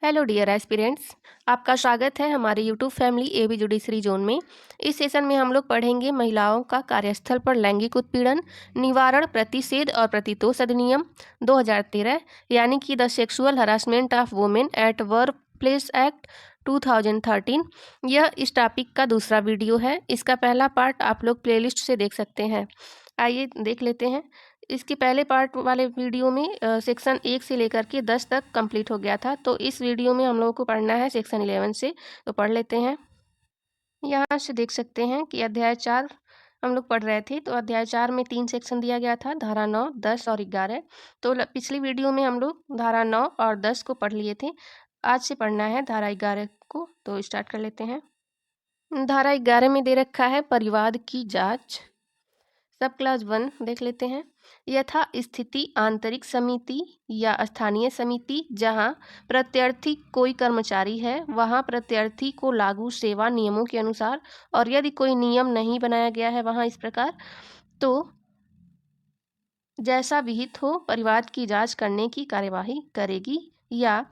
Hello dear aspirants. आपका स्वागत है हमारे YouTube family AB judiciary zone में। इस सेशन में हम लोग पढ़ेंगे महिलाओं का कार्यस्थल पर लैंगिक उत्पीड़न निवारण प्रतिषेध और प्रतितोष अधिनियम 2013 यानी कि the sexual harassment of women at work place act 2013। यह इस टॉपिक का दूसरा वीडियो है। इसका पहला पार्ट आप लोग प्लेलिस्ट से देख सकते हैं। आइए देख लेते हैं। इसके पहले पार्ट वाले वीडियो में सेक्शन 1 से लेकर के 10 तक कंप्लीट हो गया था, तो इस वीडियो में हम लोगों को पढ़ना है सेक्शन 11 से। तो पढ़ लेते हैं। यहाँ से देख सकते हैं कि अध्याय 4 हम लोग पढ़ रहे थे। तो अध्याय 4 में 3 सेक्शन दिया गया था, धारा 9, 10 और 11। तो पिछली वीडियो में हम लोग धारा 9 और 10 को पढ़ लिए थे। आज से पढ़ना है धारा 11 को। तो स्टार्ट कर लेते हैं। धारा 11 में दे रखा है परिवाद की जांच। सब क्लास 1 देख लेते हैं। यथा स्थिति आंतरिक समिति या स्थानीय समिति जहां प्रत्यर्थी कोई कर्मचारी है वहां प्रत्यर्थी को लागू सेवा नियमों के अनुसार, और यदि कोई नियम नहीं बनाया गया है वहां इस प्रकार, तो जैसा विहित हो परिवाद की जांच करने की कार्यवाही करेगी। या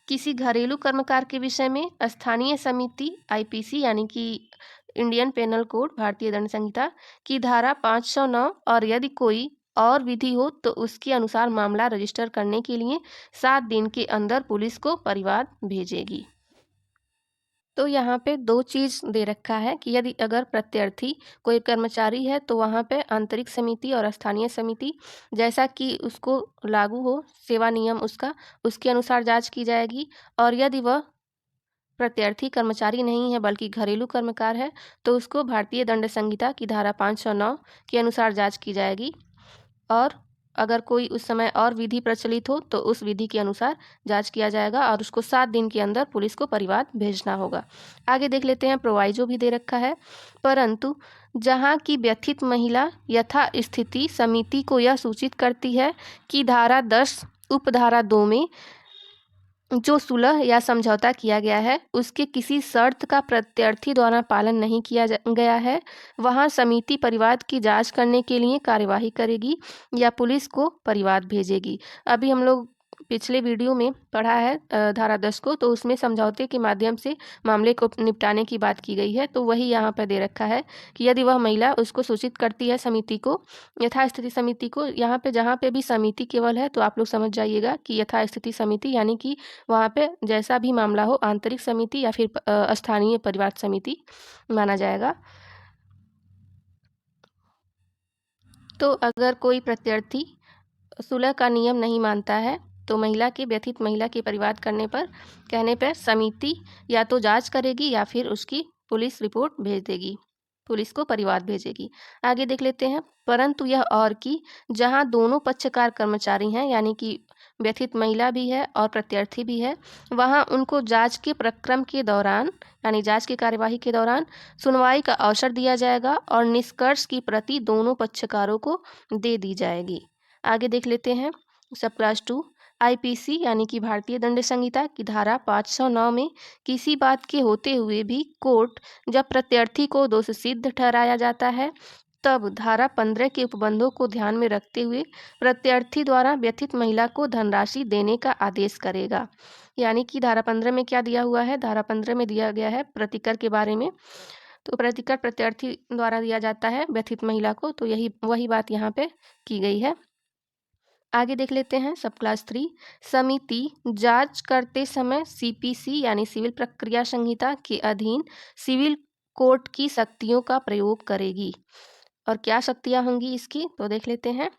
किसी घरेलू कर्मकार के विषय में स्थानीय समिति आईपीसी यानी कि इंडियन पेनल कोड भारतीय दंड संहिता की धारा 509 और यदि कोई और विधि हो तो उसके अनुसार मामला रजिस्टर करने के लिए 7 दिन के अंदर पुलिस को परिवाद भेजेगी। तो यहाँ पे 2 चीज़ दे रखा है कि यदि अगर प्रत्यर्थी कोई कर्मचारी है तो वहाँ पे आंतरिक समिति और स्थानीय समिति जैसा कि उसको लागू हो सेवा नियम उसका, उसके अनुसार जांच की जाएगी। और यदि वह प्रत्यर्थी कर्मचारी नहीं है बल्कि घरेलू कर्मकार है तो उसको भारतीय दंड संहिता की धारा 509 के अनुसार जांच की जाएगी। और अगर कोई उस समय और विधि प्रचलित हो तो उस विधि के अनुसार जांच किया जाएगा और उसको 7 दिन के अंदर पुलिस को परिवाद भेजना होगा। आगे देख लेते हैं। प्रोवाइजो भी दे रखा है। परंतु जहां की व्यथित महिला यथा स्थिति समिति को यह सूचित करती है कि धारा 10 उपधारा 2 में जो सुलह या समझौता किया गया है उसके किसी शर्त का प्रत्यर्थी द्वारा पालन नहीं किया गया है, वहां समिति परिवाद की जांच करने के लिए कार्यवाही करेगी या पुलिस को परिवाद भेजेगी। अभी हम लोग पिछले वीडियो में पढ़ा है धारा 10 को, तो उसमें समझौते के माध्यम से मामले को निपटाने की बात की गई है। तो वही यहाँ पर दे रखा है कि यदि वह महिला उसको सूचित करती है समिति को, यथास्थिति समिति को, यहाँ पे जहाँ पे भी समिति केवल है तो आप लोग समझ जाइएगा कि यथास्थिति समिति यानी कि वहाँ पे जैसा भी मामला हो आंतरिक समिति या फिर स्थानीय परिवार समिति माना जाएगा। तो अगर कोई प्रत्यर्थी सुलह का नियम नहीं मानता है तो महिला के व्यथित महिला के परिवाद करने पर कहने पर समिति या तो जांच करेगी या फिर उसकी पुलिस रिपोर्ट भेज देगी, पुलिस को परिवाद भेजेगी। आगे देख लेते हैं। परंतु यह और कि जहां दोनों पक्षकार कर्मचारी हैं यानी कि व्यथित महिला भी है और प्रत्यर्थी भी है, वहां उनको जांच के प्रक्रम के दौरान यानी जांच की कार्यवाही के दौरान सुनवाई का अवसर दिया जाएगा और निष्कर्ष की प्रति दोनों पक्षकारों को दे दी जाएगी। आगे देख लेते हैं। सब क्लास 2 आईपीसी यानी कि भारतीय दंड संहिता की धारा 509 में किसी बात के होते हुए भी कोर्ट जब प्रत्यर्थी को दोष सिद्ध ठहराया जाता है तब धारा 15 के उपबंधों को ध्यान में रखते हुए प्रत्यर्थी द्वारा व्यथित महिला को धनराशि देने का आदेश करेगा। यानी कि धारा 15 में क्या दिया हुआ है, धारा 15 में दिया गया है प्रतिकर के बारे में। तो प्रतिकर प्रत्यर्थी द्वारा दिया जाता है व्यथित महिला को, तो यही वही बात यहाँ पे की गई है। आगे देख लेते हैं। सब क्लास 3 समिति जांच करते समय सीपीसी यानी सिविल प्रक्रिया संहिता के अधीन सिविल कोर्ट की शक्तियों का प्रयोग करेगी। और क्या शक्तियां होंगी इसकी, तो देख लेते हैं।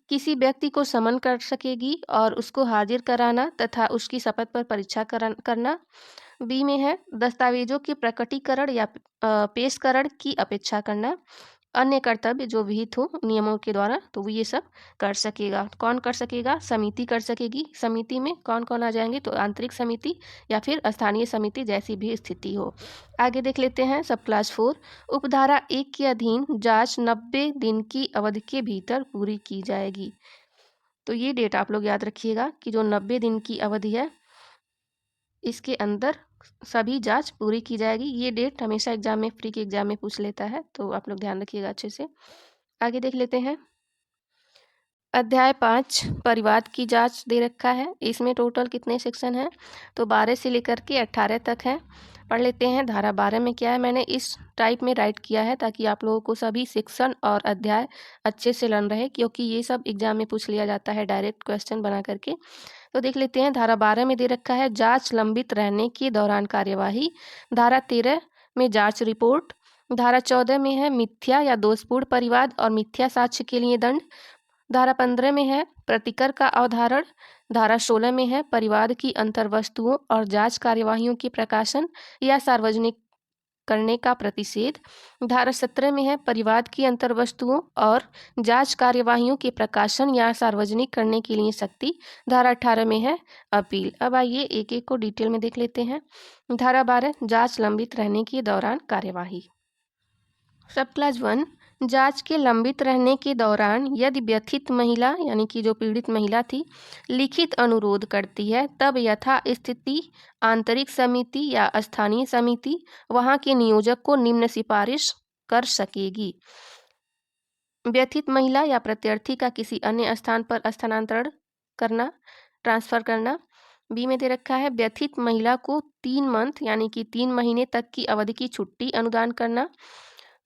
किसी व्यक्ति को समन कर सकेगी और उसको हाजिर कराना तथा उसकी शपथ पर परीक्षा करना। बी में है दस्तावेजों के प्रकटीकरण या पेशकरण की अपेक्षा करना। अन्य कर्तव्य जो विहित हो नियमों के द्वारा तो वो ये सब कर सकेगा। कौन कर सकेगा, समिति कर सकेगी। समिति में कौन कौन आ जाएंगे, तो आंतरिक समिति या फिर स्थानीय समिति जैसी भी स्थिति हो। आगे देख लेते हैं। सब क्लास 4 उपधारा 1 के अधीन जांच 90 दिन की अवधि के भीतर पूरी की जाएगी। तो ये डेट आप लोग याद रखिएगा कि जो 90 दिन की अवधि है इसके अंदर सभी जांच पूरी की जाएगी। ये डेट हमेशा एग्जाम में प्री के एग्जाम में पूछ लेता है, तो आप लोग ध्यान रखिएगा अच्छे से। आगे देख लेते हैं। अध्याय 5 परिवाद की जांच दे रखा है। इसमें टोटल कितने सेक्शन हैं? तो 12 से लेकर के 18 तक है। पढ़ लेते हैं। धारा 12 में क्या है, मैंने इस टाइप में राइट किया है ताकि आप लोगों को सभी सेक्शन और अध्याय अच्छे से लर्न रहे, क्योंकि ये सब एग्जाम में पूछ लिया जाता है डायरेक्ट क्वेश्चन बना करके। तो देख लेते हैं। धारा 12 में दे रखा है जांच लंबित रहने के दौरान कार्यवाही। धारा 13 में जांच रिपोर्ट। धारा 14 में है मिथ्या या दोषपूर्ण परिवाद और मिथ्या साक्ष्य के लिए दंड। धारा 15 में है प्रतिकर का अवधारण। धारा 16 में है परिवाद की अंतर्वस्तुओं और जांच कार्यवाहियों के प्रकाशन या सार्वजनिक करने का प्रतिषेध। धारा 17 में है परिवाद की अंतर्वस्तुओं और जांच कार्यवाहियों के प्रकाशन या सार्वजनिक करने के लिए सख्ती। धारा 18 में है अपील। अब आइए एक एक को डिटेल में देख लेते हैं। धारा 12 जांच लंबित रहने के दौरान कार्यवाही। सब क्लास 1 जांच के लंबित रहने के दौरान यदि व्यथित महिला यानी कि जो पीड़ित महिला थी लिखित अनुरोध करती है, तब यथा स्थिति आंतरिक समिति या स्थानीय समिति वहां के नियोजक को निम्न सिफारिश कर सकेगी। व्यथित महिला या प्रत्यार्थी का किसी अन्य स्थान पर स्थानांतरण करना, ट्रांसफर करना। बी में दे रखा है व्यथित महिला को 3 मंथ यानी कि 3 महीने तक की अवधि की छुट्टी अनुदान करना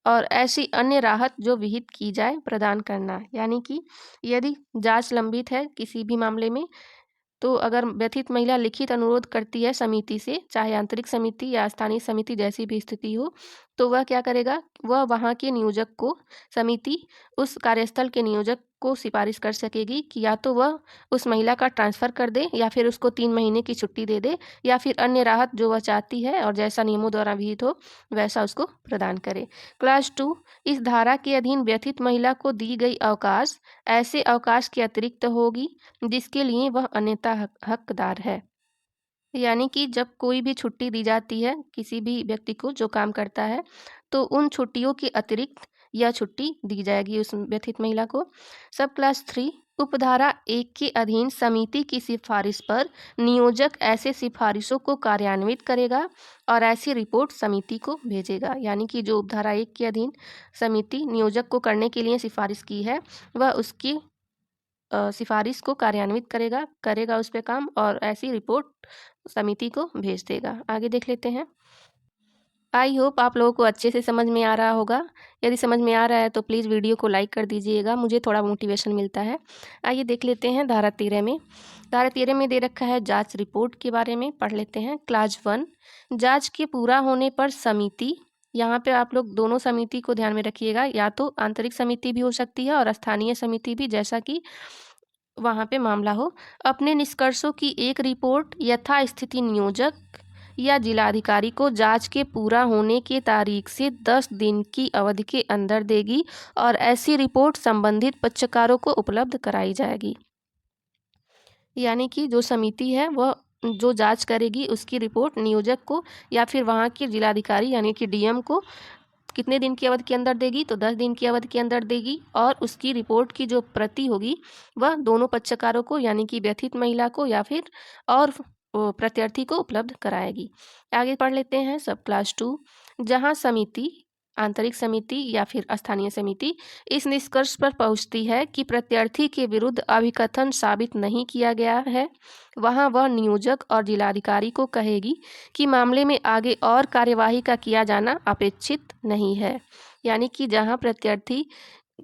और ऐसी अन्य राहत जो विहित की जाए प्रदान करना। यानी कि यदि जांच लंबित है किसी भी मामले में, तो अगर व्यथित महिला लिखित अनुरोध करती है समिति से, चाहे आंतरिक समिति या स्थानीय समिति जैसी भी स्थिति हो, तो वह क्या करेगा, वह वहाँ के नियोजक को, समिति उस कार्यस्थल के नियोजक को सिफारिश कर सकेगी कि या तो वह उस महिला का ट्रांसफ़र कर दे या फिर उसको 3 महीने की छुट्टी दे दे या फिर अन्य राहत जो वह चाहती है और जैसा नियमों द्वारा विहित हो वैसा उसको प्रदान करे। क्लास 2 इस धारा के अधीन व्यथित महिला को दी गई अवकाश ऐसे अवकाश के अतिरिक्त होगी जिसके लिए वह अन्यथा हकदार है। यानी कि जब कोई भी छुट्टी दी जाती है किसी भी व्यक्ति को जो काम करता है, तो उन छुट्टियों के अतिरिक्त यह छुट्टी दी जाएगी उस व्यथित महिला को। सब क्लास 3 उपधारा 1 के अधीन समिति की सिफारिश पर नियोजक ऐसे सिफारिशों को कार्यान्वित करेगा और ऐसी रिपोर्ट समिति को भेजेगा। यानी कि जो उपधारा 1 के अधीन समिति नियोजक को करने के लिए सिफारिश की है, वह उसकी सिफारिश को कार्यान्वित करेगा उस पे काम और ऐसी रिपोर्ट समिति को भेज देगा। आगे देख लेते हैं। आई होप आप लोगों को अच्छे से समझ में आ रहा होगा। यदि समझ में आ रहा है तो प्लीज़ वीडियो को लाइक कर दीजिएगा, मुझे थोड़ा मोटिवेशन मिलता है। आइए देख लेते हैं धारा 13 में। धारा 13 में दे रखा है जांच रिपोर्ट के बारे में, पढ़ लेते हैं। क्लास 1 जांच के पूरा होने पर समिति, यहाँ पे आप लोग दोनों समिति को ध्यान में रखिएगा, या तो आंतरिक समिति भी हो सकती है और स्थानीय समिति भी, जैसा कि वहाँ पे मामला हो, अपने निष्कर्षों की एक रिपोर्ट यथास्थिति नियोजक या जिलाधिकारी को जांच के पूरा होने की तारीख से 10 दिन की अवधि के अंदर देगी और ऐसी रिपोर्ट संबंधित पक्षकारों को उपलब्ध कराई जाएगी। यानी कि जो समिति है वह जो जांच करेगी उसकी रिपोर्ट नियोजक को या फिर वहाँ के जिलाधिकारी यानी कि डीएम को कितने दिन की अवधि के अंदर देगी, तो 10 दिन की अवधि के अंदर देगी और उसकी रिपोर्ट की जो प्रति होगी वह दोनों पक्षकारों को यानी कि व्यथित महिला को या फिर और प्रत्यार्थी को उपलब्ध कराएगी। आगे पढ़ लेते हैं। सब क्लास 2 जहां समिति, आंतरिक समिति या फिर स्थानीय समिति इस निष्कर्ष पर पहुंचती है कि प्रत्यार्थी के विरुद्ध अभिकथन साबित नहीं किया गया है, वहां वह नियोजक और जिलाधिकारी को कहेगी कि मामले में आगे और कार्यवाही का किया जाना अपेक्षित नहीं है। यानी कि जहां प्रत्यार्थी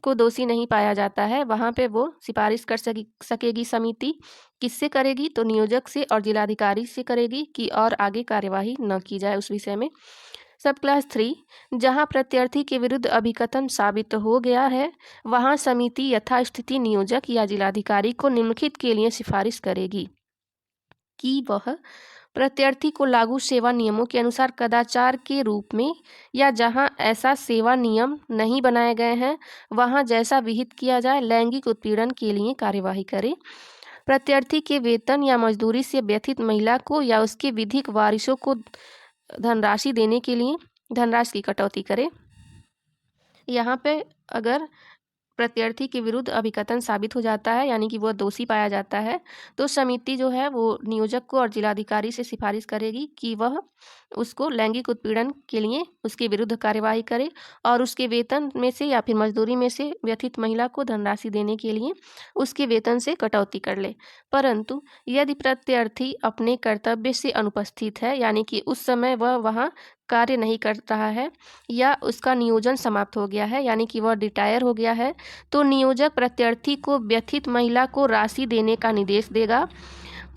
को दोषी नहीं पाया जाता है वहां पे वो सिफारिश कर सकेगी समिति। किससे करेगी, तो नियोजक से और जिलाधिकारी से करेगी कि और आगे कार्यवाही न की जाए उस विषय में। सब क्लास 3 जहां प्रत्यार्थी के विरुद्ध अभिकथन साबित हो गया है वहां समिति यथास्थिति नियोजक या जिलाधिकारी को निम्नलिखित के लिए सिफारिश करेगी कि वह प्रत्यार्थी को लागू सेवा नियमों के अनुसार कदाचार के रूप में या जहां ऐसा सेवा नियम नहीं बनाए गए हैं वहां जैसा विहित किया जाए लैंगिक उत्पीड़न के लिए कार्यवाही करे। प्रत्यार्थी के वेतन या मजदूरी से व्यथित महिला को या उसके विधिक वारिसों को धनराशि देने के लिए धनराशि की कटौती करे। यहाँ पे अगर प्रत्यार्थी के विरुद्ध अभिकथन साबित हो जाता है, यानी कि वह दोषी पाया जाता है, तो समिति जो है वो नियोजक को और जिलाधिकारी से सिफारिश करेगी कि वह उसको लैंगिक उत्पीड़न के लिए उसके विरुद्ध कार्यवाही करे और उसके वेतन में से या फिर मजदूरी में से व्यथित महिला को धनराशि देने के लिए उसके वेतन से कटौती कर ले। परंतु यदि प्रत्यार्थी अपने कर्तव्य से अनुपस्थित है, यानी कि उस समय वह वहाँ कार्य नहीं कर रहा है या उसका नियोजन समाप्त हो गया है, यानी कि वह रिटायर हो गया है, तो नियोजक प्रत्यार्थी को व्यथित महिला को राशि देने का निर्देश देगा।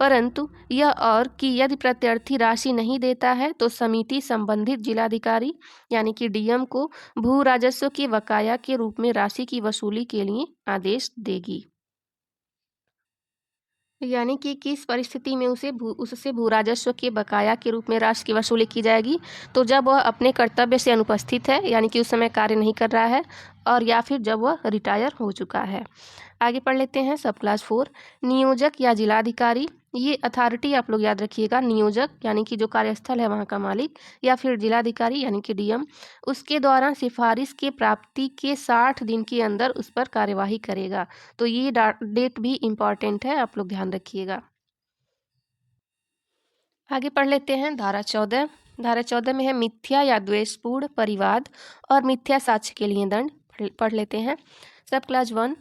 परंतु यह और कि यदि प्रत्यार्थी राशि नहीं देता है तो समिति संबंधित जिलाधिकारी यानी कि डीएम को भू राजस्व के बकाया के रूप में राशि की वसूली के लिए आदेश देगी। यानी कि किस परिस्थिति में उससे भू राजस्व के बकाया के रूप में राशि की वसूली की जाएगी, तो जब वह अपने कर्तव्य से अनुपस्थित है, यानी कि उस समय कार्य नहीं कर रहा है, और या फिर जब वह रिटायर हो चुका है। आगे पढ़ लेते हैं सब क्लास 4, नियोजक या जिलाधिकारी। ये अथॉरिटी आप लोग याद रखिएगा, नियोजक यानी कि जो कार्यस्थल है वहाँ का मालिक, या फिर जिलाधिकारी यानी कि डीएम, उसके द्वारा सिफारिश के प्राप्ति के 60 दिन के अंदर उस पर कार्यवाही करेगा। तो ये डेट भी इम्पॉर्टेंट है, आप लोग ध्यान रखिएगा। आगे पढ़ लेते हैं धारा 14। धारा 14 में है मिथ्या या द्वेषपूर्ण परिवाद और मिथ्या साक्ष्य के लिए दंड। पढ़ लेते हैं सब क्लास 1।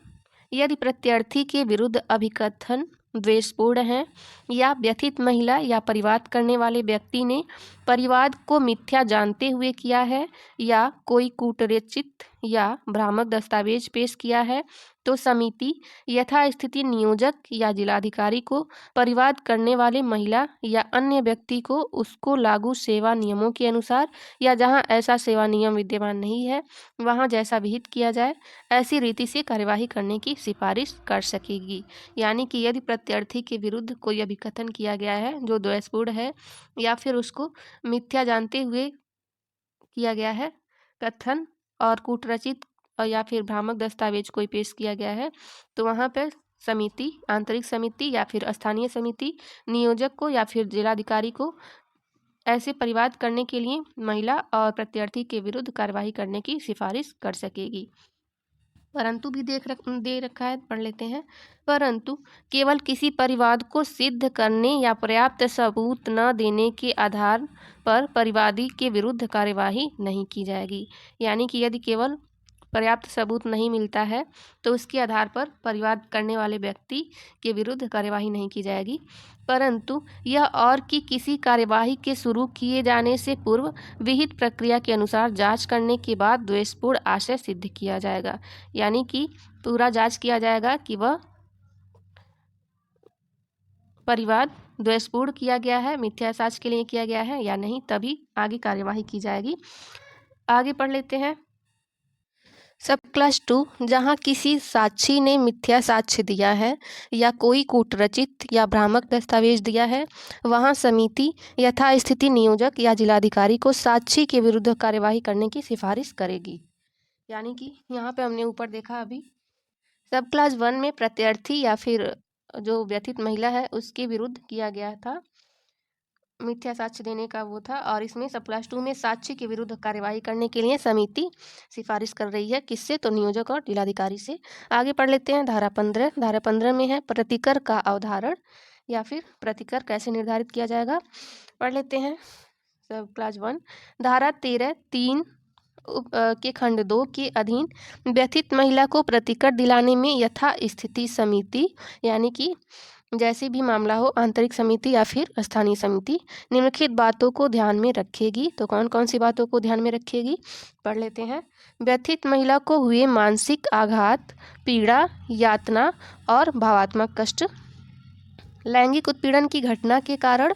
यदि प्रत्यार्थी के विरुद्ध अभिकथन द्वेषपूर्ण है या व्यथित महिला या परिवाद करने वाले व्यक्ति ने परिवाद को मिथ्या जानते हुए किया है या कोई कूटरचित या भ्रामक दस्तावेज पेश किया है, तो समिति यथास्थिति नियोजक या जिलाधिकारी को परिवाद करने वाले महिला या अन्य व्यक्ति को उसको लागू सेवा नियमों के अनुसार या जहां ऐसा सेवा नियम विद्यमान नहीं है वहां जैसा विहित किया जाए ऐसी रीति से कार्यवाही करने की सिफारिश कर सकेगी। यानी कि यदि प्रत्यार्थी के विरुद्ध कोई अभिकथन किया गया है जो द्वेषपूर्ण है या फिर उसको मिथ्या जानते हुए किया गया है कथन और कूटरचित या फिर भ्रामक दस्तावेज कोई पेश किया गया है, तो वहाँ पर समिति, आंतरिक समिति या फिर स्थानीय समिति नियोजक को या फिर जिलाधिकारी को ऐसे परिवाद करने के लिए महिला और प्रत्यार्थी के विरुद्ध कार्यवाही करने की सिफारिश कर सकेगी। परंतु भी दे रखा है, पढ़ लेते हैं। परंतु केवल किसी परिवाद को सिद्ध करने या पर्याप्त सबूत न देने के आधार पर परिवादी के विरुद्ध कार्यवाही नहीं की जाएगी। यानी कि यदि केवल पर्याप्त सबूत नहीं मिलता है तो उसके आधार पर परिवाद करने वाले व्यक्ति के विरुद्ध कार्यवाही नहीं की जाएगी। परंतु यह और कि किसी कार्यवाही के शुरू किए जाने से पूर्व विहित प्रक्रिया के अनुसार जांच करने के बाद द्वेषपूर्ण आशय सिद्ध किया जाएगा। यानी कि पूरा जांच किया जाएगा कि वह परिवाद द्वेषपूर्ण किया गया है, मिथ्या साक्ष्य के लिए किया गया है या नहीं, तभी आगे कार्यवाही की जाएगी। आगे पढ़ लेते हैं सब क्लास 2। जहाँ किसी साक्षी ने मिथ्या साक्ष्य दिया है या कोई कूटरचित या भ्रामक दस्तावेज दिया है, वहाँ समिति यथास्थिति नियोजक या जिलाधिकारी को साक्षी के विरुद्ध कार्यवाही करने की सिफारिश करेगी। यानी कि यहाँ पे हमने ऊपर देखा अभी सब क्लास 1 में प्रत्यार्थी या फिर जो व्यथित महिला है उसके विरुद्ध किया गया था, मिथ्या साक्ष्य देने का वो था, और इसमें सब क्लास 2 में साक्ष्य के विरुद्ध कार्यवाही करने के लिए समिति सिफारिश कर रही है। किससे? तो नियोजक और जिलाधिकारी से। आगे पढ़ लेते हैं धारा 15। धारा 15 में है प्रतिकर का अवधारण या फिर प्रतिकर कैसे निर्धारित किया जाएगा। पढ़ लेते हैं सब क्लास 1। धारा 13(3) के खंड 2 के अधीन व्यथित महिला को प्रतिकर दिलाने में यथा स्थिति समिति यानी कि जैसे भी मामला हो आंतरिक समिति या फिर स्थानीय समिति निम्नलिखित बातों को ध्यान में रखेगी। तो कौन कौन सी बातों को ध्यान में रखेगी, पढ़ लेते हैं। व्यथित महिला को हुए मानसिक आघात, पीड़ा, यातना और भावात्मक कष्ट, लैंगिक उत्पीड़न की घटना के कारण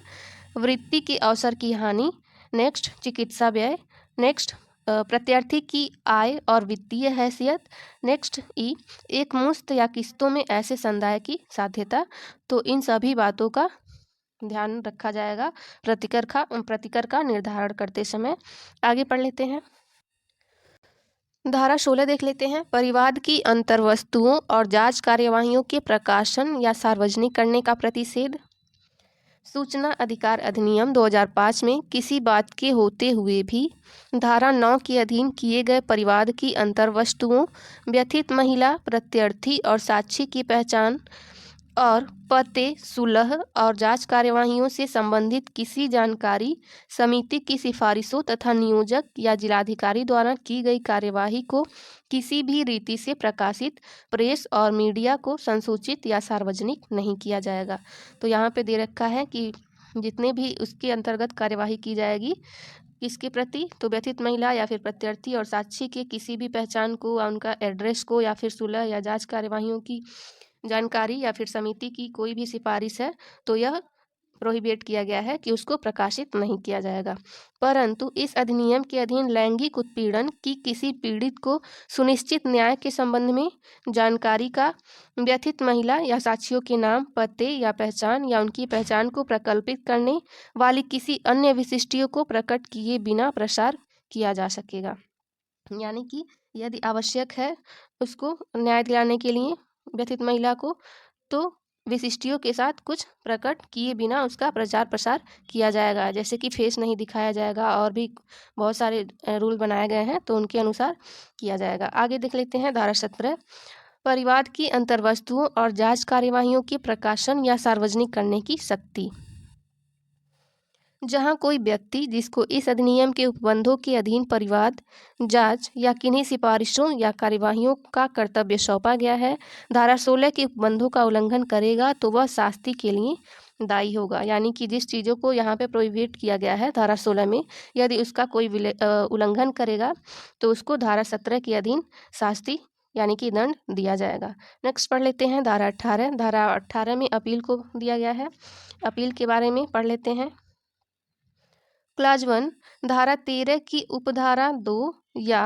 वृत्ति के अवसर की हानि, नेक्स्ट चिकित्सा व्यय, नेक्स्ट प्रत्यार्थी की आय और वित्तीय हैसियत, नेक्स्ट एक मुश्त या किस्तों में ऐसे संदाय की साध्यता। तो इन सभी बातों का ध्यान रखा जाएगा प्रतिकर का निर्धारण करते समय। आगे पढ़ लेते हैं धारा 16 देख लेते हैं। परिवाद की अंतर्वस्तुओं और जांच कार्यवाहियों के प्रकाशन या सार्वजनिक करने का प्रतिषेध। सूचना अधिकार अधिनियम 2005 में किसी बात के होते हुए भी धारा 9 के अधीन किए गए परिवाद की अंतर्वस्तुओं, व्यथित महिला, प्रत्यर्थी और साक्षी की पहचान और पते, सुलह और जांच कार्यवाहियों से संबंधित किसी जानकारी, समिति की सिफारिशों तथा नियोजक या जिलाधिकारी द्वारा की गई कार्यवाही को किसी भी रीति से प्रकाशित, प्रेस और मीडिया को संसूचित या सार्वजनिक नहीं किया जाएगा। तो यहाँ पे दे रखा है कि जितने भी उसके अंतर्गत कार्यवाही की जाएगी किसके प्रति, तो व्यथित महिला या फिर प्रत्यर्थी और साक्षी के किसी भी पहचान को, उनका एड्रेस को, या फिर सुलह या जांच कार्यवाहियों की जानकारी या फिर समिति की कोई भी सिफारिश है तो यह प्रोहिबिट किया गया है कि उसको प्रकाशित नहीं किया जाएगा। परंतु इस अधिनियम के अधीन लैंगिक उत्पीड़न की किसी पीड़ित को सुनिश्चित न्याय के संबंध में जानकारी का व्यथित महिला या साक्षियों के नाम, पते या पहचान या उनकी पहचान को प्रकल्पित करने वाली किसी अन्य विशिष्टियों को प्रकट किए बिना प्रसार किया जा सकेगा। यानी कि यदि आवश्यक है उसको न्याय दिलाने के लिए व्यथित महिला को, तो विशिष्टियों के साथ कुछ प्रकट किए बिना उसका प्रचार प्रसार किया जाएगा, जैसे कि फेस नहीं दिखाया जाएगा और भी बहुत सारे रूल बनाए गए हैं तो उनके अनुसार किया जाएगा। आगे देख लेते हैं धारा 17, परिवाद की अंतर्वस्तुओं और जांच कार्यवाहियों के प्रकाशन या सार्वजनिक करने की शक्ति। जहां कोई व्यक्ति जिसको इस अधिनियम के उपबंधों के अधीन परिवाद, जांच या किन्हीं सिफारिशों या कार्यवाहियों का कर्तव्य सौंपा गया है, धारा 16 के उपबंधों का उल्लंघन करेगा तो वह शास्ति के लिए दायी होगा। यानी कि जिस चीज़ों को यहाँ पे प्रोहिबिट किया गया है धारा 16 में, यदि उसका कोई उल्लंघन करेगा तो उसको धारा 17 के अधीन शास्ति यानी कि दंड दिया जाएगा। नेक्स्ट पढ़ लेते हैं धारा 18। धारा 18 में अपील को दिया गया है। अपील के बारे में पढ़ लेते हैं। क्लाज 1 धारा 13 की उपधारा 2 या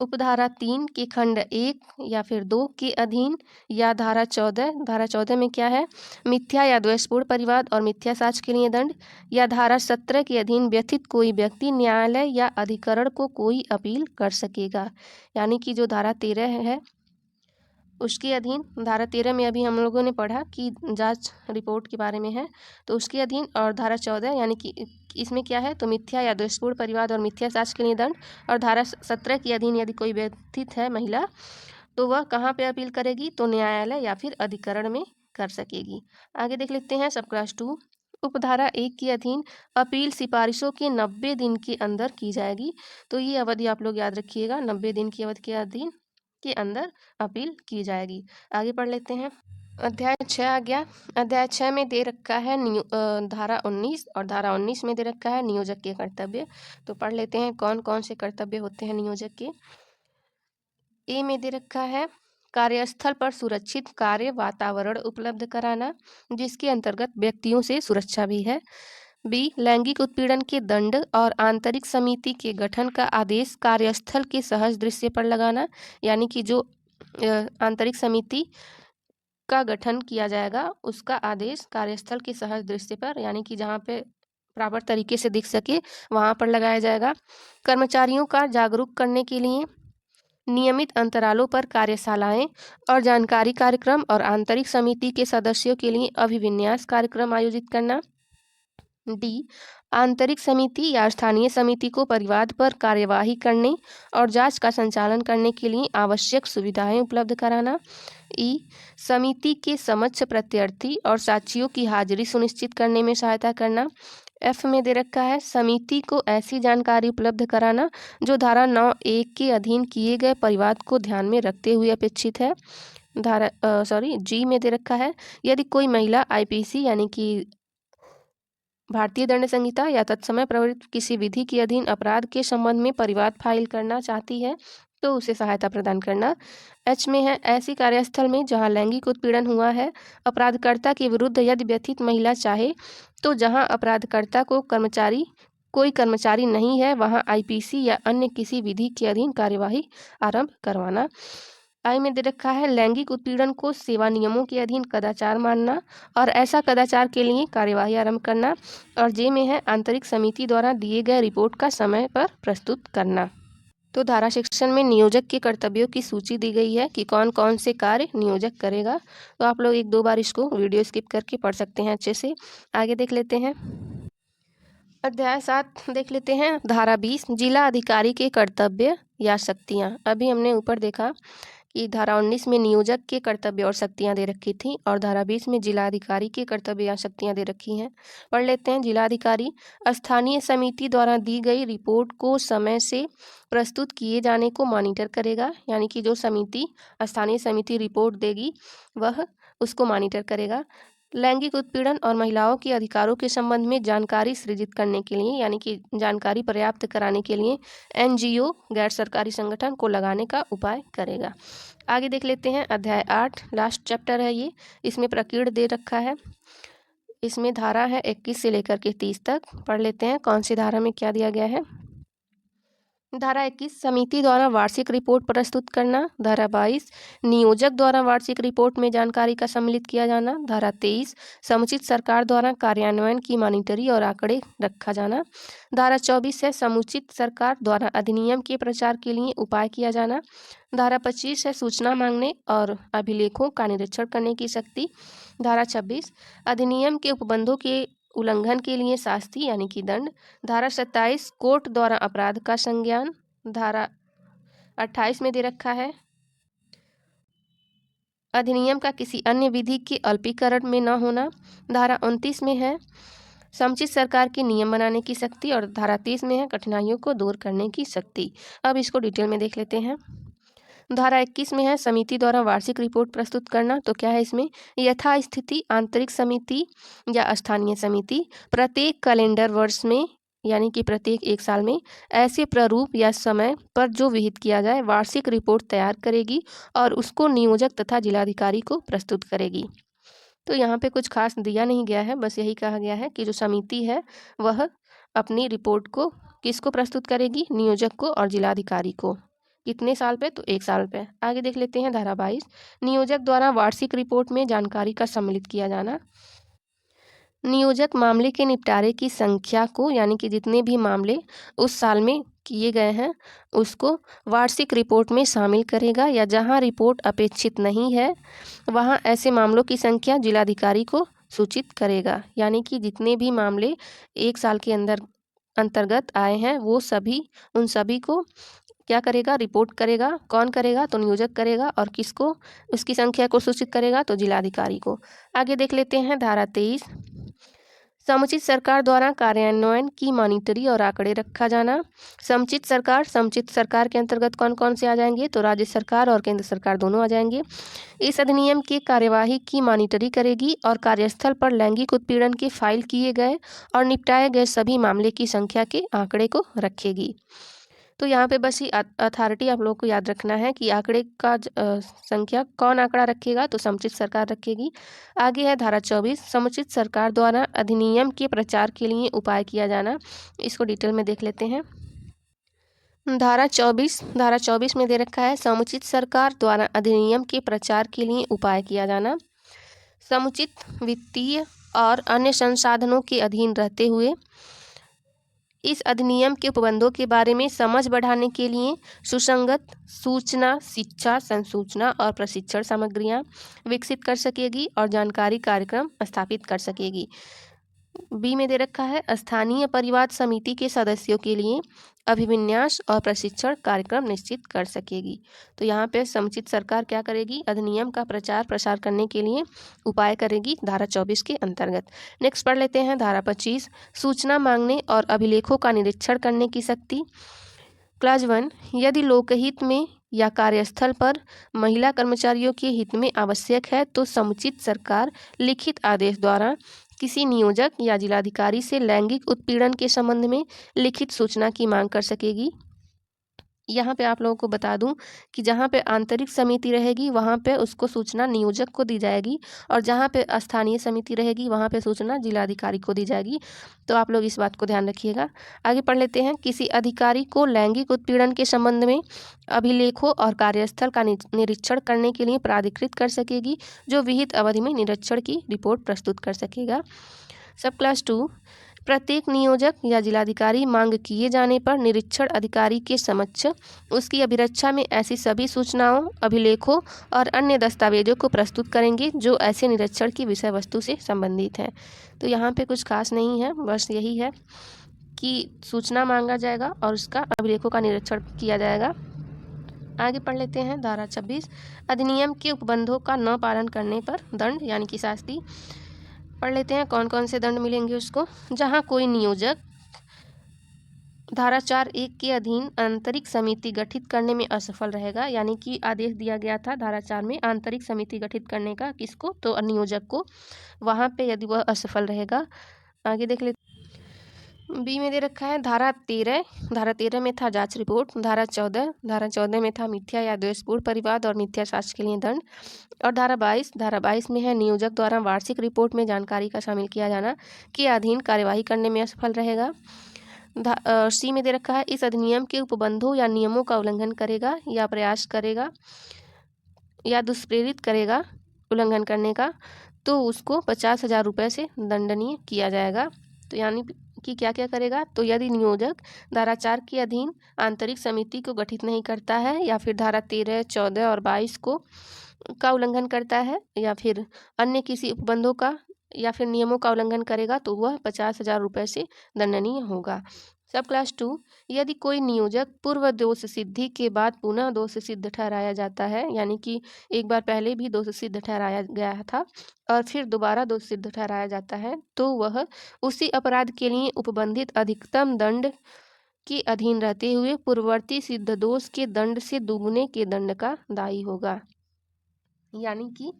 उपधारा 3 के खंड 1 या फिर 2 के अधीन, या धारा 14 में क्या है, मिथ्या या द्वेषपूर्ण परिवाद और मिथ्या साक्ष्य के लिए दंड, या धारा 17 के अधीन व्यथित कोई व्यक्ति न्यायालय या अधिकरण को कोई अपील कर सकेगा। यानी कि जो धारा 13 है उसके अधीन, धारा 13 में अभी हम लोगों ने पढ़ा कि जांच रिपोर्ट के बारे में है, तो उसके अधीन, और धारा 14 यानी कि इसमें क्या है, तो मिथ्या या द्वेषपूर्ण परिवाद और मिथ्या साक्ष्य के लिए दंड, और धारा 17 के अधीन यदि कोई व्यथित है महिला तो वह कहाँ पे अपील करेगी, तो न्यायालय या फिर अधिकरण में कर सकेगी। आगे देख लेते हैं सब क्लास 2। उपधारा 1 के अधीन अपील सिफारिशों के 90 दिन के अंदर की जाएगी। तो ये अवधि आप लोग याद रखिएगा, 90 दिन की अवधि के अधीन के अंदर अपील की जाएगी। आगे पढ़ लेते हैं। अध्याय 6 आ गया। अध्याय 6 में दे रखा है धारा 19, और धारा 19 में दे रखा है नियोजक के कर्तव्य। तो पढ़ लेते हैं कौन कौन से कर्तव्य होते हैं नियोजक के। ए में दे रखा है कार्यस्थल पर सुरक्षित कार्य वातावरण उपलब्ध कराना, जिसके अंतर्गत व्यक्तियों से सुरक्षा भी है। बी लैंगिक उत्पीड़न के दंड और आंतरिक समिति के गठन का आदेश कार्यस्थल के सहज दृश्य पर लगाना, यानी कि जो आंतरिक समिति का गठन किया जाएगा उसका आदेश कार्यस्थल के सहज दृश्य पर, यानी कि जहाँ पे बराबर तरीके से दिख सके वहाँ पर लगाया जाएगा। कर्मचारियों का जागरूक करने के लिए नियमित अंतरालों पर कार्यशालाएं और जानकारी कार्यक्रम और आंतरिक समिति के सदस्यों के लिए अभिविन्यास कार्यक्रम आयोजित करना। डी आंतरिक समिति या स्थानीय समिति को परिवाद पर कार्यवाही करने और जांच का संचालन करने के लिए आवश्यक सुविधाएं उपलब्ध कराना। ई समिति के समक्ष प्रत्यर्थी और साक्षियों की हाजिरी सुनिश्चित करने में सहायता करना। एफ में दे रखा है समिति को ऐसी जानकारी उपलब्ध कराना जो धारा 9(1) के अधीन किए गए परिवाद को ध्यान में रखते हुए अपेक्षित है। जी में दे रखा है यदि कोई महिला आईपीसी यानी कि भारतीय दंड संहिता या तत्समय प्रवृत्त किसी विधि के अधीन अपराध के संबंध में परिवाद फाइल करना चाहती है तो उसे सहायता प्रदान करना। एच में है ऐसी कार्यस्थल में जहां लैंगिक उत्पीड़न हुआ है अपराधकर्ता के विरुद्ध यदि व्यथित महिला चाहे तो जहां अपराधकर्ता को कोई कर्मचारी नहीं है वहां आईपीसी या अन्य किसी विधि के अधीन कार्यवाही आरंभ करवाना। आई में दे रखा है लैंगिक उत्पीड़न को सेवा नियमों के अधीन कदाचार मानना और ऐसा कदाचार के लिए कार्यवाही आरंभ करना। और जे में है आंतरिक समिति द्वारा दिए गए रिपोर्ट का समय पर प्रस्तुत करना। तो धारा सेक्शन में नियोजक के कर्तव्यों की सूची दी गई है कि कौन कौन से कार्य नियोजक करेगा। तो आप लोग 1-2 बार इसको वीडियो स्किप करके पढ़ सकते हैं अच्छे से। आगे देख लेते हैं। अध्याय 7 देख लेते हैं। धारा 20 जिला अधिकारी के कर्तव्य या शक्तियाँ। अभी हमने ऊपर देखा कि धारा 19 में नियोजक के कर्तव्य और शक्तियाँ दे रखी थी और धारा 20 में जिलाधिकारी के कर्तव्य या शक्तियाँ दे रखी हैं। पढ़ लेते हैं। जिलाधिकारी स्थानीय समिति द्वारा दी गई रिपोर्ट को समय से प्रस्तुत किए जाने को मॉनिटर करेगा, यानी कि जो स्थानीय समिति रिपोर्ट देगी वह उसको मॉनिटर करेगा। लैंगिक उत्पीड़न और महिलाओं के अधिकारों के संबंध में जानकारी सृजित करने के लिए, यानी कि जानकारी पर्याप्त कराने के लिए NGO गैर सरकारी संगठन को लगाने का उपाय करेगा। आगे देख लेते हैं। अध्याय 8 लास्ट चैप्टर है ये। इसमें प्रकीर्ण दे रखा है। इसमें धारा है 21 से लेकर के 30 तक। पढ़ लेते हैं कौन सी धारा में क्या दिया गया है। धारा 21 समिति द्वारा वार्षिक रिपोर्ट प्रस्तुत करना। धारा 22 नियोजक द्वारा वार्षिक रिपोर्ट में जानकारी का सम्मिलित किया जाना। धारा 23 समुचित सरकार द्वारा कार्यान्वयन की मॉनिटरी और आंकड़े रखा जाना। धारा 24 है समुचित सरकार द्वारा अधिनियम के प्रचार के लिए उपाय किया जाना। धारा 25 है सूचना मांगने और अभिलेखों का निरीक्षण करने की शक्ति। धारा 26 अधिनियम के उपबंधों के उल्लंघन के लिए शास्ति यानी कि दंड। धारा 27 कोर्ट द्वारा अपराध का संज्ञान। धारा 28 में दे रखा है अधिनियम का किसी अन्य विधि के अल्पीकरण में न होना। धारा 29 में है समुचित सरकार के नियम बनाने की शक्ति और धारा 30 में है कठिनाइयों को दूर करने की शक्ति। अब इसको डिटेल में देख लेते हैं। धारा 21 में है समिति द्वारा वार्षिक रिपोर्ट प्रस्तुत करना। तो क्या है इसमें यथास्थिति आंतरिक समिति या स्थानीय समिति प्रत्येक कैलेंडर वर्ष में, यानी कि प्रत्येक 1 साल में ऐसे प्रारूप या समय पर जो विहित किया जाए वार्षिक रिपोर्ट तैयार करेगी और उसको नियोजक तथा जिलाधिकारी को प्रस्तुत करेगी। तो यहाँ पे कुछ खास दिया नहीं गया है, बस यही कहा गया है कि जो समिति है वह अपनी रिपोर्ट को किसको प्रस्तुत करेगी, नियोजक को और जिलाधिकारी को। कितने साल पे, तो 1 साल पे। आगे देख लेते हैं। धारा 22 नियोजक द्वारा वार्षिक रिपोर्ट में जानकारी का सम्मिलित किया जाना। नियोजक मामले के निपटारे की संख्या को, यानी कि जितने भी मामले उस साल में किए गए हैं उसको वार्षिक रिपोर्ट में शामिल करेगा, या जहां रिपोर्ट अपेक्षित नहीं है वहां ऐसे मामलों की संख्या जिलाधिकारी को सूचित करेगा। यानी कि जितने भी मामले 1 साल के अंतर्गत आए हैं वो उन सभी को क्या करेगा, रिपोर्ट करेगा। कौन करेगा, तो नियोजक करेगा। और किसको, उसकी संख्या को सूचित करेगा, तो जिलाधिकारी को। आगे देख लेते हैं। धारा 23 समुचित सरकार द्वारा कार्यान्वयन की मॉनिटरी और आंकड़े रखा जाना। समुचित सरकार के अंतर्गत कौन कौन से आ जाएंगे, तो राज्य सरकार और केंद्र सरकार दोनों आ जाएंगे। इस अधिनियम की कार्यवाही की मॉनिटरी करेगी और कार्यस्थल पर लैंगिक उत्पीड़न के फाइल किए गए और निपटाए गए सभी मामले की संख्या के आंकड़े को रखेगी। तो यहाँ पे बस ही अथॉरिटी आप लोगों को याद रखना है कि आंकड़े का संख्या कौन आंकड़ा रखेगा, तो समुचित सरकार रखेगी। आगे है धारा 24 समुचित सरकार द्वारा अधिनियम के प्रचार के लिए उपाय किया जाना। इसको डिटेल में देख लेते हैं। धारा 24 में दे रखा है समुचित सरकार द्वारा अधिनियम के प्रचार के लिए उपाय किया जाना। समुचित वित्तीय और अन्य संसाधनों के अधीन रहते हुए इस अधिनियम के उपबंधों के बारे में समझ बढ़ाने के लिए सुसंगत सूचना, शिक्षा, संसूचना और प्रशिक्षण सामग्रियां विकसित कर सकेगी और जानकारी कार्यक्रम स्थापित कर सकेगी। बी में दे रखा है स्थानीय परिवाद समिति के सदस्यों के लिए अभिविन्यास और प्रशिक्षण कार्यक्रम निश्चित कर सकेगी। तो यहाँ पे समुचित सरकार क्या करेगी, अधिनियम का प्रचार प्रसार करने के लिए उपाय करेगी धारा 24 के अंतर्गत। नेक्स्ट पढ़ लेते हैं। धारा 25 सूचना मांगने और अभिलेखों का निरीक्षण करने की शक्ति। क्लास 1 यदि लोकहित में या कार्यस्थल पर महिला कर्मचारियों के हित में आवश्यक है तो समुचित सरकार लिखित आदेश द्वारा किसी नियोजक या जिलाधिकारी से लैंगिक उत्पीड़न के संबंध में लिखित सूचना की मांग कर सकेगी। यहाँ पे आप लोगों को बता दूं कि जहाँ पे आंतरिक समिति रहेगी वहाँ पे उसको सूचना नियोजक को दी जाएगी और जहाँ पे स्थानीय समिति रहेगी वहाँ पे सूचना जिलाधिकारी को दी जाएगी। तो आप लोग इस बात को ध्यान रखिएगा। आगे पढ़ लेते हैं। किसी अधिकारी को लैंगिक उत्पीड़न के संबंध में अभिलेखों और कार्यस्थल का निरीक्षण करने के लिए प्राधिकृत कर सकेगी, जो विहित अवधि में निरीक्षण की रिपोर्ट प्रस्तुत कर सकेगा। सब क्लास 2 प्रत्येक नियोजक या जिलाधिकारी मांग किए जाने पर निरीक्षण अधिकारी के समक्ष उसकी अभिरक्षा में ऐसी सभी सूचनाओं, अभिलेखों और अन्य दस्तावेजों को प्रस्तुत करेंगे जो ऐसे निरीक्षण की विषय वस्तु से संबंधित हैं। तो यहाँ पे कुछ खास नहीं है, बस यही है कि सूचना मांगा जाएगा और उसका अभिलेखों का निरीक्षण किया जाएगा। आगे पढ़ लेते हैं धारा 26, अधिनियम के उपबंधों का न पालन करने पर दंड यानी कि शास्ति। पढ़ लेते हैं कौन कौन से दंड मिलेंगे उसको। जहां कोई नियोजक धारा 4(1) के अधीन आंतरिक समिति गठित करने में असफल रहेगा, यानी कि आदेश दिया गया था धारा 4 में आंतरिक समिति गठित करने का, किसको, तो नियोजक को, वहां पे यदि वह असफल रहेगा। आगे देख लेते बी में दे रखा है धारा 13 में था जांच रिपोर्ट। धारा 14 में था मिथ्या या द्वेषपूर्ण परिवाद और मिथ्या साक्ष्य के लिए दंड। और धारा 22 में है नियोजक द्वारा वार्षिक रिपोर्ट में जानकारी का शामिल किया जाना के अधीन कार्यवाही करने में असफल रहेगा। सी में दे रखा है इस अधिनियम के उपबंधों या नियमों का उल्लंघन करेगा या प्रयास करेगा या दुष्प्रेरित करेगा उल्लंघन करने का, तो उसको 50,000 रुपये से दंडनीय किया जाएगा। तो यानी कि क्या क्या करेगा, तो यदि नियोजक धारा 4 के अधीन आंतरिक समिति को गठित नहीं करता है या फिर धारा 13, 14 और 22 का उल्लंघन करता है या फिर अन्य किसी उपबंधों का या फिर नियमों का उल्लंघन करेगा, तो वह 50,000 रुपये से दंडनीय होगा। सब क्लास 2, यदि कोई नियोजक पूर्व दोष सिद्धि के बाद पुनः दोष सिद्ध ठहराया जाता है, यानी कि एक बार पहले भी दोष सिद्ध ठहराया गया था और फिर दोबारा दोष सिद्ध ठहराया जाता है, तो वह उसी अपराध के लिए उपबंधित अधिकतम दंड के अधीन रहते हुए पूर्ववर्ती सिद्ध दोष के दंड से दुगुने के दंड का दायी होगा। यानी कि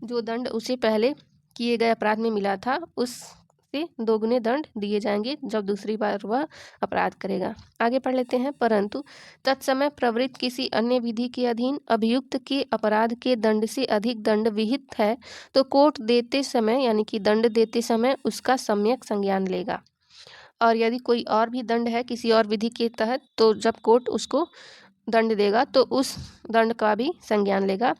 जो दंड उसे पहले किए गए अपराध में मिला था उससे दोगुने दंड दिए जाएंगे जब दूसरी बार वह अपराध करेगा। आगे पढ़ लेते हैं, परंतु तत्समय प्रवृत्त किसी अन्य विधि के अधीन अभियुक्त के अपराध के दंड से अधिक दंड विहित है तो कोर्ट देते समय यानी कि दंड देते समय उसका सम्यक संज्ञान लेगा। और यदि कोई और भी दंड है किसी और विधि के तहत, तो जब कोर्ट उसको दंड देगा तो उस दंड का भी संज्ञान लेगा।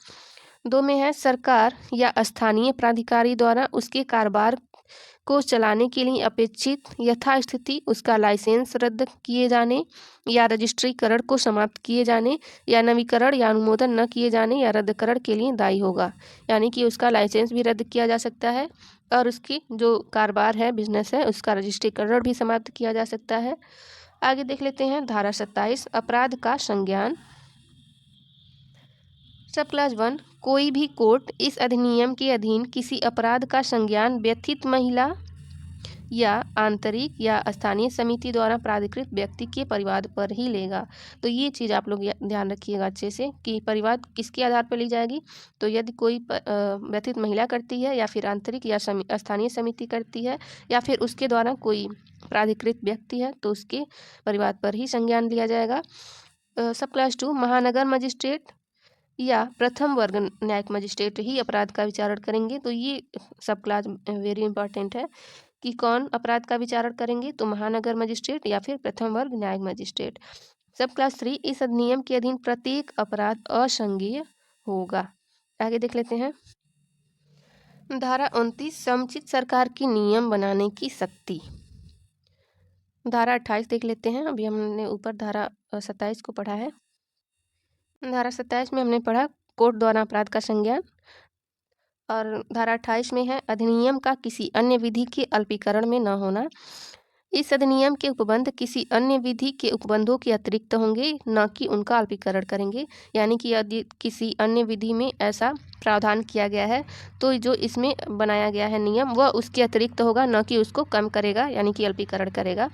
2 में है सरकार या स्थानीय प्राधिकारी द्वारा उसके कारोबार को चलाने के लिए अपेक्षित यथास्थिति उसका लाइसेंस रद्द किए जाने या रजिस्ट्रीकरण को समाप्त किए जाने या नवीकरण या अनुमोदन न किए जाने या रद्दकरण के लिए दायी होगा। यानी कि उसका लाइसेंस भी रद्द किया जा सकता है और उसकी जो कारोबार है, बिजनेस है, उसका रजिस्ट्रीकरण भी समाप्त किया जा सकता है। आगे देख लेते हैं धारा 27, अपराध का संज्ञान। सब क्लास 1, कोई भी कोर्ट इस अधिनियम के अधीन किसी अपराध का संज्ञान व्यथित महिला या आंतरिक या स्थानीय समिति द्वारा प्राधिकृत व्यक्ति के परिवाद पर ही लेगा। तो ये चीज़ आप लोग ध्यान रखिएगा अच्छे से कि परिवाद किसके आधार पर ली जाएगी। तो यदि कोई व्यथित महिला करती है या फिर आंतरिक या स्थानीय समिति करती है या फिर उसके द्वारा कोई प्राधिकृत व्यक्ति है, तो उसके परिवाद पर ही संज्ञान लिया जाएगा। सब क्लास 2, महानगर मजिस्ट्रेट या प्रथम वर्ग न्यायिक मजिस्ट्रेट ही अपराध का विचारण करेंगे। तो ये सब क्लास वेरी इंपॉर्टेंट है कि कौन अपराध का विचारण करेंगे, तो महानगर मजिस्ट्रेट या फिर प्रथम वर्ग न्यायिक मजिस्ट्रेट। सब क्लास 3, इस अधिनियम के अधीन प्रत्येक अपराध असंज्ञेय होगा। आगे देख लेते हैं धारा 29, समुचित सरकार की नियम बनाने की शक्ति। धारा 28 देख लेते हैं। अभी हमने ऊपर धारा 27 को पढ़ा है। धारा 27 में हमने पढ़ा कोर्ट द्वारा अपराध का संज्ञान, और धारा 28 में है अधिनियम का किसी अन्य विधि के अल्पीकरण में न होना। इस अधिनियम के उपबंध किसी अन्य विधि के उपबंधों के अतिरिक्त होंगे, न कि उनका अल्पीकरण करेंगे। यानी कि यदि किसी अन्य विधि में ऐसा प्रावधान किया गया है तो जो इसमें बनाया गया है नियम वह उसके अतिरिक्त होगा, न कि उसको कम करेगा, यानी कि अल्पीकरण करेगा।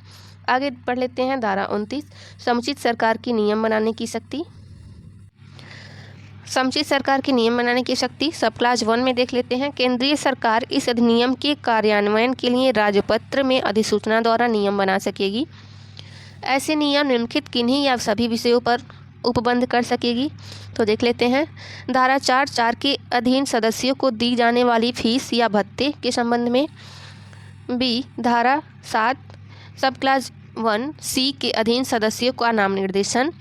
आगे पढ़ लेते हैं धारा 29, समुचित सरकार की नियम बनाने की शक्ति। समुचित सरकार की नियम बनाने की शक्ति सब क्लास 1 में देख लेते हैं। केंद्रीय सरकार इस अधिनियम के कार्यान्वयन के लिए राजपत्र में अधिसूचना द्वारा नियम बना सकेगी। ऐसे नियम निम्नलिखित किन्हीं या सभी विषयों पर उपबंध कर सकेगी। तो देख लेते हैं धारा 4(4) के अधीन सदस्यों को दी जाने वाली फीस या भत्ते के संबंध में। बी, धारा 7 सब क्लास 1 सी के अधीन सदस्यों का नाम निर्देशन।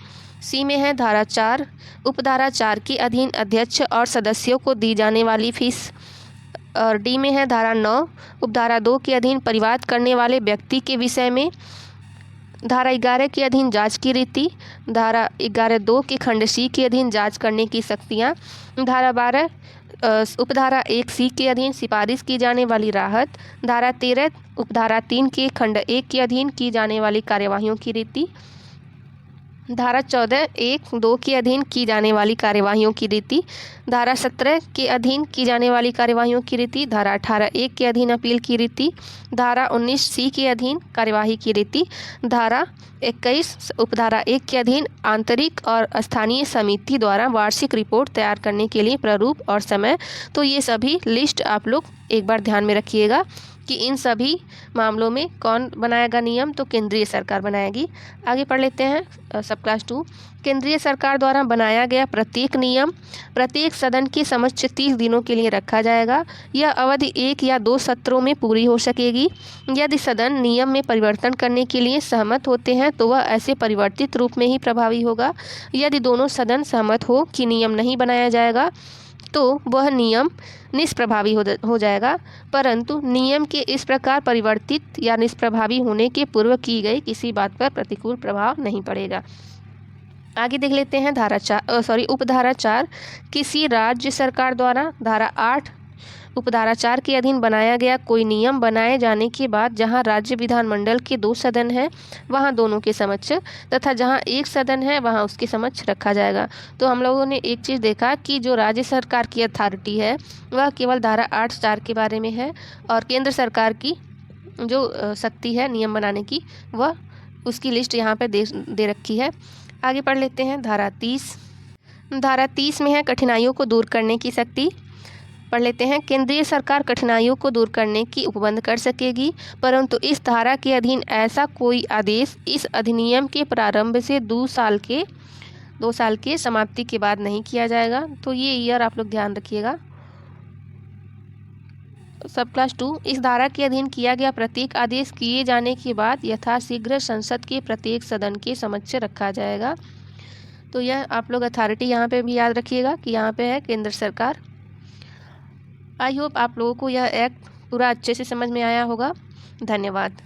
सी में है धारा 4 उपधारा 4 के अधीन अध्यक्ष और सदस्यों को दी जाने वाली फीस और डी में है धारा 9 उपधारा 2 के अधीन परिवाद करने वाले व्यक्ति के विषय में। धारा 11 के अधीन जांच की रीति। धारा 11(2) के खंड सी के अधीन जांच करने की शक्तियाँ। धारा 12 उपधारा 1(c) के अधीन सिफारिश की जाने वाली राहत। धारा 13 उपधारा 3 के खंड 1 के अधीन की जाने वाली कार्यवाहियों की रीति। धारा 14(1)(2) के अधीन की जाने वाली कार्यवाहियों की रीति। धारा 17 के अधीन की जाने वाली कार्यवाहियों की रीति। धारा 18(1) के अधीन अपील की रीति। धारा 19(c) के अधीन कार्यवाही की रीति। धारा 21 उपधारा 1 के अधीन आंतरिक और स्थानीय समिति द्वारा वार्षिक रिपोर्ट तैयार करने के लिए प्रारूप और समय। तो ये सभी लिस्ट आप लोग एक बार ध्यान में रखिएगा कि इन सभी मामलों में कौन बनाएगा नियम, तो केंद्रीय सरकार बनाएगी। आगे पढ़ लेते हैं सब क्लास 2। केंद्रीय सरकार द्वारा बनाया गया प्रत्येक नियम प्रत्येक सदन के समक्ष 30 दिनों के लिए रखा जाएगा। यह अवधि 1 या 2 सत्रों में पूरी हो सकेगी। यदि सदन नियम में परिवर्तन करने के लिए सहमत होते हैं तो वह ऐसे परिवर्तित रूप में ही प्रभावी होगा। यदि दोनों सदन सहमत हो कि नियम नहीं बनाया जाएगा तो वह नियम निष्प्रभावी हो जाएगा। परंतु नियम के इस प्रकार परिवर्तित या निष्प्रभावी होने के पूर्व की गई किसी बात पर प्रतिकूल प्रभाव नहीं पड़ेगा। आगे देख लेते हैं उपधारा 4 किसी राज्य सरकार द्वारा। धारा 8 उपधारा 4 के अधीन बनाया गया कोई नियम बनाए जाने के बाद जहां राज्य विधानमंडल के 2 सदन हैं वहां दोनों के समक्ष तथा जहां एक सदन है वहां उसके समक्ष रखा जाएगा। तो हम लोगों ने एक चीज़ देखा कि जो राज्य सरकार की अथॉरिटी है वह केवल धारा 8(4) के बारे में है और केंद्र सरकार की जो शक्ति है नियम बनाने की वह उसकी लिस्ट यहाँ पे दे रखी है। आगे पढ़ लेते हैं धारा 30। धारा 30 में है कठिनाइयों को दूर करने की शक्ति। पढ़ लेते हैं केंद्रीय सरकार कठिनाइयों को दूर करने की उपबंध कर सकेगी, परंतु इस धारा के अधीन ऐसा कोई आदेश इस अधिनियम के प्रारंभ से 2 साल के समाप्ति के बाद नहीं किया जाएगा। तो ये ईयर आप लोग ध्यान रखिएगा। सब क्लास 2 इस धारा के अधीन किया गया प्रत्येक आदेश किए जाने के बाद यथाशीघ्र संसद के प्रत्येक सदन के समक्ष रखा जाएगा। तो यह आप लोग अथॉरिटी यहाँ पे भी याद रखिएगा कि यहाँ पे है केंद्र सरकार। आई होप आप लोगों को यह एक्ट पूरा अच्छे से समझ में आया होगा। धन्यवाद।